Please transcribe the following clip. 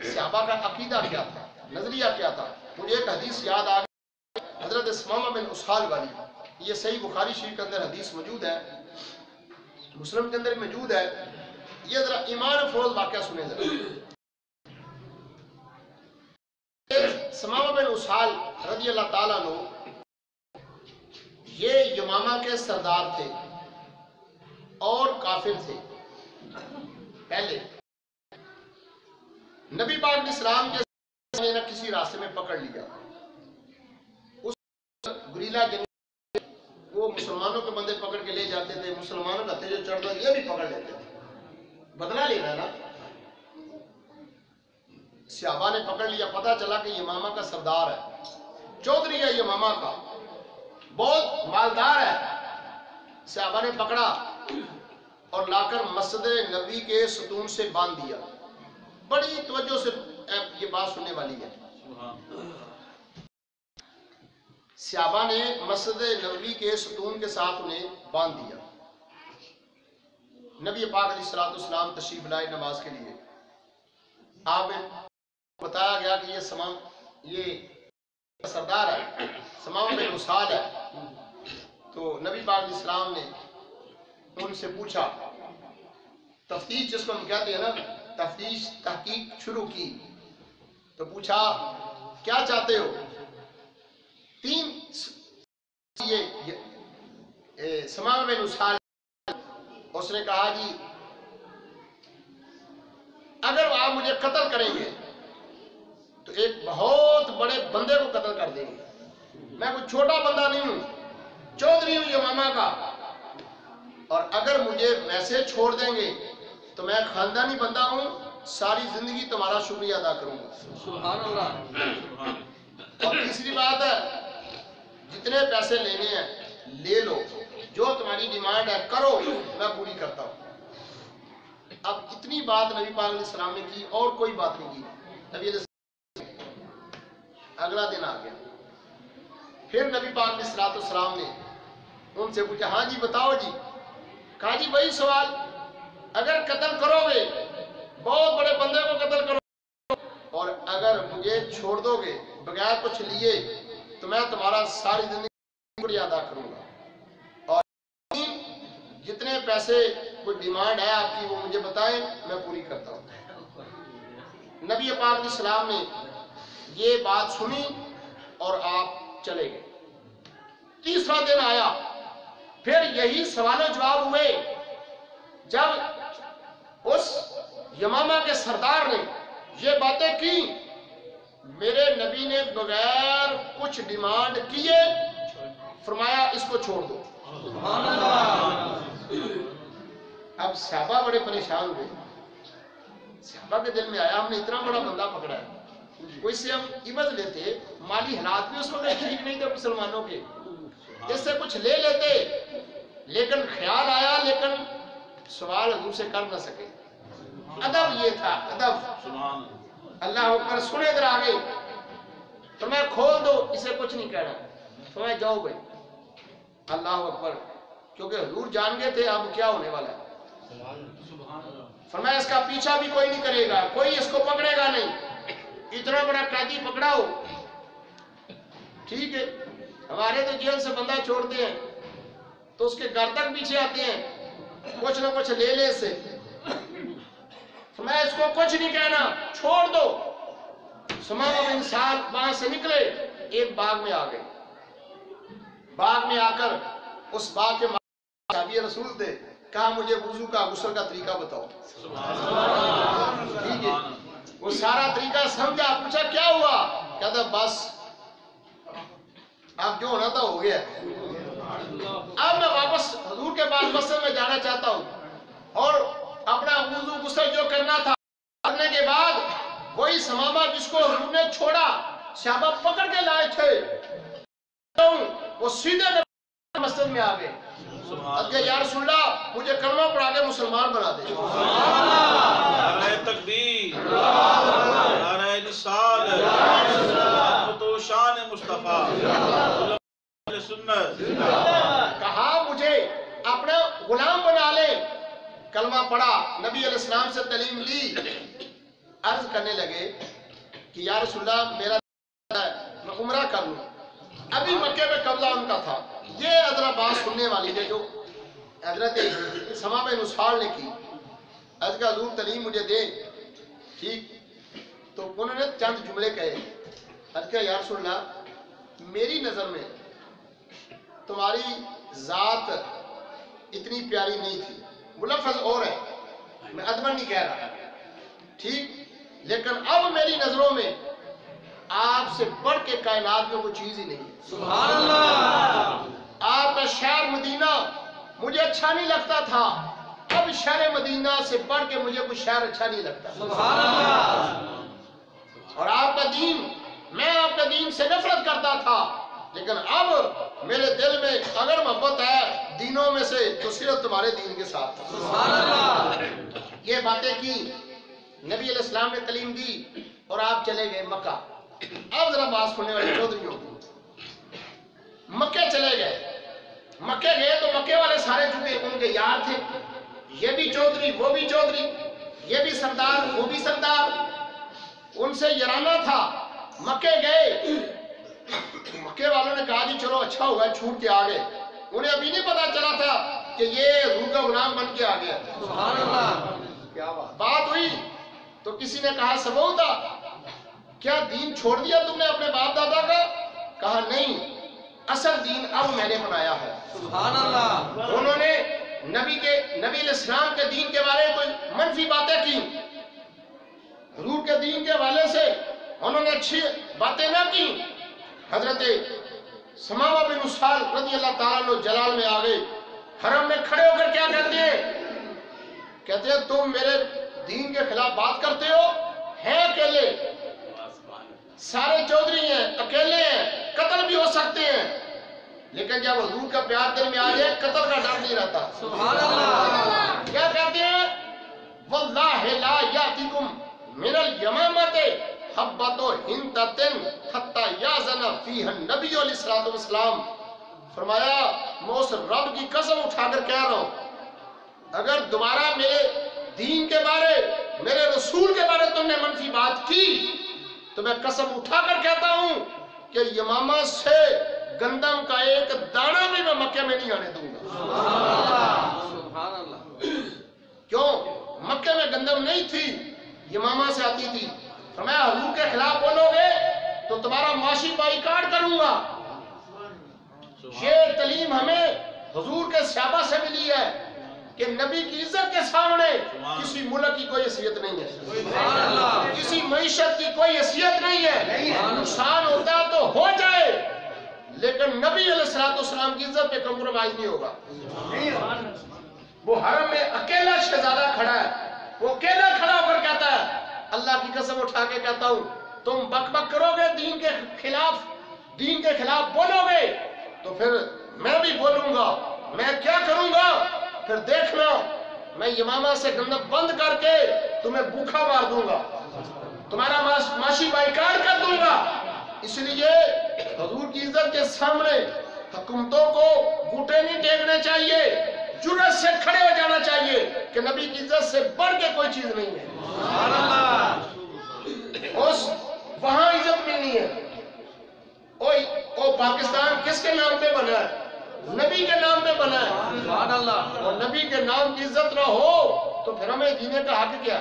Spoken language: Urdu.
صحابہ کا عقیدہ کیا تھا، نظریہ کیا تھا. مجھے ایک حدیث یاد آ گئی حضرت ثمامہ بن اسحال والی. یہ صحیح بخاری شریف کے اندر حدیث موجود ہے، مسلم کے اندر موجود ہے. یہ ذرا ایمان افروز واقعہ سنیں ذرا. ثمامہ بن اسحال رضی اللہ تعالیٰ عنہ یہ یمامہ کے سردار تھے اور کافر تھے. پہلے نبی پاک علیہ السلام کے کسی راستے میں پکڑ لیا. اس گریلا جنگ وہ مسلمانوں کے بندے پکڑ کے لے جاتے تھے، مسلمانوں کا تیجو چڑھتا یہ بھی پکڑ لیتے تھے. بدلہ لینا نا. صحابہ نے پکڑ لیا، پتہ چلا کہ یمامہ کا سردار ہے، چودھری ہے یمامہ کا، بہت مالدار ہے. صحابہ نے پکڑا اور لا کر مسجد نبوی کے ستون سے باندھ دیا. بڑی توجہ سے یہ بات سننے والی ہے. صحابہ نے مسجد نبوی کے ستون کے ساتھ انہیں باندھ دیا. نبی پاک علیہ الصلوۃ والسلام تشریف لائے نماز کے لیے. آپ بتایا گیا کہ یہ سردار ہے، ثمامہ بن اسحال ہے. تو نبی پاک علیہ السلام نے ان سے پوچھا، تفتیش جس کو ہم کہتے ہیں نا، تفتیش تحقیق شروع کی. تو پوچھا کیا چاہتے ہو؟ ثمامہ بن اسحال اس نے کہا جی اگر آپ مجھے قتل کریں گے تو ایک بہت بڑے بندے کو قتل کر دیں گے. میں کوئی چھوٹا بندہ نہیں ہوں، چودھری ہوں یمامہ کا. اور اگر مجھے ویسے چھوڑ دیں گے تو میں خاندانی بندہ ہوں، ساری زندگی تمہارا شکریہ ادا کروں گا. سبحان اللہ. اور تیسری بات ہے، جتنے پیسے لینے ہیں لے لو، جو تمہاری ڈیمانڈ ہے کرو، میں پوری کرتا ہوں. اب اتنی بات نبی پاک علیہ السلام نے کی اور کوئی بات نہیں کی. نبی علیہ السلام اگلا دن آ گیا. پھر نبی پاک علیہ السلام نے ان سے پوچھا ہاں جی بتاؤ جی. کہا جی وہی سوال، اگر قتل کرو گے بہت بڑے بندے کو قتل کرو اور اگر مجھے چھوڑ دو گے بغیر کچھ لیے تو میں تمہارا ساری زندگی شکریہ ادا کروں گا. اور جتنے پیسے کوئی ڈیمانڈ ہے آپ کی وہ مجھے بتائیں، میں پوری کرتا ہوں. نبی پاک علیہ السلام نے یہ بات سنی اور آپ چلے گئے. تیسرا دن آیا، پھر یہی سوال و جواب ہوئے. جب اس یمامہ کے سردار نے یہ باتیں کی، میرے نبی نے بغیر کچھ ڈیمانڈ کیے فرمایا اس کو چھوڑ دو. اب صحابہ بڑے پریشان ہوئے. صحابہ کے دل میں آیا ہم نے اتنا بڑا بندہ پکڑا ہے، کوئی سے ہم عوض لیتے، مالی حالات بھی اس وقت ٹھیک نہیں تھے مسلمانوں کے، اس سے کچھ لے لیتے. لیکن خیال آیا لیکن سوال حضور سے کر نہ سکے. ادب یہ تھا، ادب. اللہ اکبر. سنے ادھر آگے تو میں کھول دو، اسے کچھ نہیں کہنا. تو میں جاؤ بھائی. اللہ اکبر. کیونکہ حضور جان گئے تھے اب کیا ہونے والا ہے. فرمایا اس کا پیچھا بھی کوئی نہیں کرے گا، کوئی اس کو پکڑے گا نہیں. اتنا بڑا قیدی پکڑاؤ. ٹھیک ہے، ہمارے تو جیل سے بندہ چھوڑتے ہیں تو اس کے گھر تک پیچھے آتے ہیں، کچھ نہ کچھ لے لے سے. فرمایا اس کو کچھ نہیں کہنا، چھوڑ دو. ثمامہ بن اسحال وہاں سے نکلے، ایک باغ میں آ گئے. باغ میں آ کر اس باغ کے صحابی رسول تھے، کہا مجھے وضو کا غسل کا طریقہ بتاؤ. ٹھیک ہے، وہ سارا طریقہ سمجھا. پوچھا کیا ہوا؟ کہتا بس اب جو ہونا تھا ہو گیا، اب میں واپس حضور کے پاس مسجد میں جانا چاہتا ہوں اور اپنا وضو غسل جو کرنا تھا کرنے کے بعد وہی ثمامہ جس کو حضور نے چھوڑا صحابہ پکڑ کے لائے تھے وہ سیدھے مسجد میں آ گئے. یا رسول اللہ مجھے کلمہ پڑھا کے مسلمان بنا دے. نعرہ تکبیر، نعرہ رسالت، تو شان مصطفیٰ سنت. کہا مجھے اپنا غلام بنا لے. کلمہ پڑھا، نبی علیہ السلام سے تعلیم لی. عرض کرنے لگے کہ یا رسول اللہ میرا میں عمرہ کر لوں. ابھی مکے میں قبضہ ان کا تھا. یہ حضرت بات سننے والی ہے جو حضرت سما بن اسحاق نے کی. عرض کا حضور تعلیم مجھے دے. ٹھیک. تو انہوں نے چند جملے کہے. عرض کا یا رسول اللہ میری نظر میں تمہاری ذات اتنی پیاری نہیں تھی. وہ لفظ اور ہے, میں ادبن نہیں کہہ رہا. ٹھیک. لیکن اب میری نظروں میں آپ سے بڑھ کے کائنات میں کوئی چیز ہی نہیں ہے. سبحان اللہ. آپ کا شہر مدینہ مجھے اچھا نہیں لگتا تھا, اب شہر مدینہ سے بڑھ کے مجھے کوئی شہر اچھا نہیں لگتا. سبحان اللہ. اور آپ کا دین, میں آپ کا دین سے نفرت کرتا تھا, لیکن اب میرے دل میں اگر محبت ہے دینوں میں سے تو صرف تمہارے دین کے ساتھ. سبحان اللہ. یہ باتیں کی, نبی علیہ السلام نے تعلیم دی اور آپ چلے گئے مکہ. اب ذرا بات سننے والے چودھریوں کو, مکے چلے گئے. مکے گئے تو مکے والے سارے چونکہ ان کے یار تھے, یہ بھی چودھری وہ بھی چودھری, یہ بھی سردار وہ بھی سردار, ان سے یارانہ تھا. مکے گئے, مکے والوں نے کہا جی چلو اچھا ہوا چھوٹ کے آ گئے. انہیں ابھی نہیں پتا چلا تھا کہ یہ روح کا غلام بن کے آ گیا. سبحان اللہ. کیا بات ہوئی تو کسی نے کہا سبوتا کیا دین چھوڑ دیا تم نے اپنے باپ دادا کا؟ کہا نہیں, اصل دین اب میں نے بنایا ہے. سبحان اللہ. انہوں نے نبی علیہ السلام کے دین کے بارے میں کوئی منفی باتیں کی, حضور کے دین کے حوالے سے انہوں نے اچھی باتیں نہ کی. حضرت سماوہ بن اسحاق رضی اللہ تعالیٰ عنہ جلال میں آ گئے. حرم میں کھڑے ہو کر کیا کہتے ہیں؟ کہتے ہیں تم میرے دین کے خلاف بات کرتے ہو, ہیں اکیلے, سارے چودھری ہیں, اکیلے ہیں, قتل بھی ہو سکتے ہیں, لیکن جب حضور کا پیار دل میں آ جائے قتل کا ڈر نہیں رہتا. سبحان اللہ. کیا کہتے ہیں؟ واللہ لا یاتیکم من الیمامۃ حبۃ ہنتۃ حتی یاذن فیہا النبی علیہ الصلوۃ والسلام. فرمایا میں اس رب کی قسم اٹھا کر کہہ رہا ہوں, اگر دوبارہ میرے دین کے بارے, میرے رسول کے بارے تم نے منفی بات کی تو میں قسم اٹھا کر کہتا ہوں کہ یمامہ سے گندم کا ایک دانہ بھی میں مکے میں نہیں آنے دوں گا. سبحان اللہ. کیوں؟ مکے میں گندم نہیں تھی, یمامہ سے آتی تھی. فرمایا حضور کے خلاف بولو گے تو تمہارا معاشی بائیکاٹ کروں گا. یہ تعلیم ہمیں حضور کے صحابہ سے ملی ہے کہ نبی کی عزت کے سامنے کسی ملک کی کوئی حیثیت نہیں ہے, کسی معیشت کی کوئی حیثیت نہیں ہے. نقصان ہوتا تو ہو جائے, لیکن نبی علیہ الصلوۃ والسلام کی عزت پہ کمپرومائز نہیں ہوگا. وہ حرم میں اکیلا شہزادہ کھڑا ہے, وہ اکیلا کھڑا ہو کر کہتا ہے, اللہ کی قسم اٹھا کے کہتا ہوں تم بک بک کرو گے دین کے خلاف بولو گے تو پھر میں بھی بولوں گا. میں کیا کروں گا پھر دیکھنا, میں یمامہ سے گندم بند کر کے تمہیں بھوکا مار دوں گا, تمہارا معاشی بائیکاٹ کر دوں گا. اس لیے حضور کی عزت کے سامنے حکومتوں کو گھٹنے نہیں ٹیکنے چاہیے, جرأت سے کھڑے ہو جانا چاہیے کہ نبی کی عزت سے بڑھ کے کوئی چیز نہیں ہے. سبحان اللہ. وہاں عزت ملنی ہے. پاکستان کس کے نام پہ بنا ہے؟ نبی کے نام پہ بنا ہے. سبحان اللہ. اور نبی کے نام کی عزت نہ ہو تو پھر ہمیں جینے کا حق کیا؟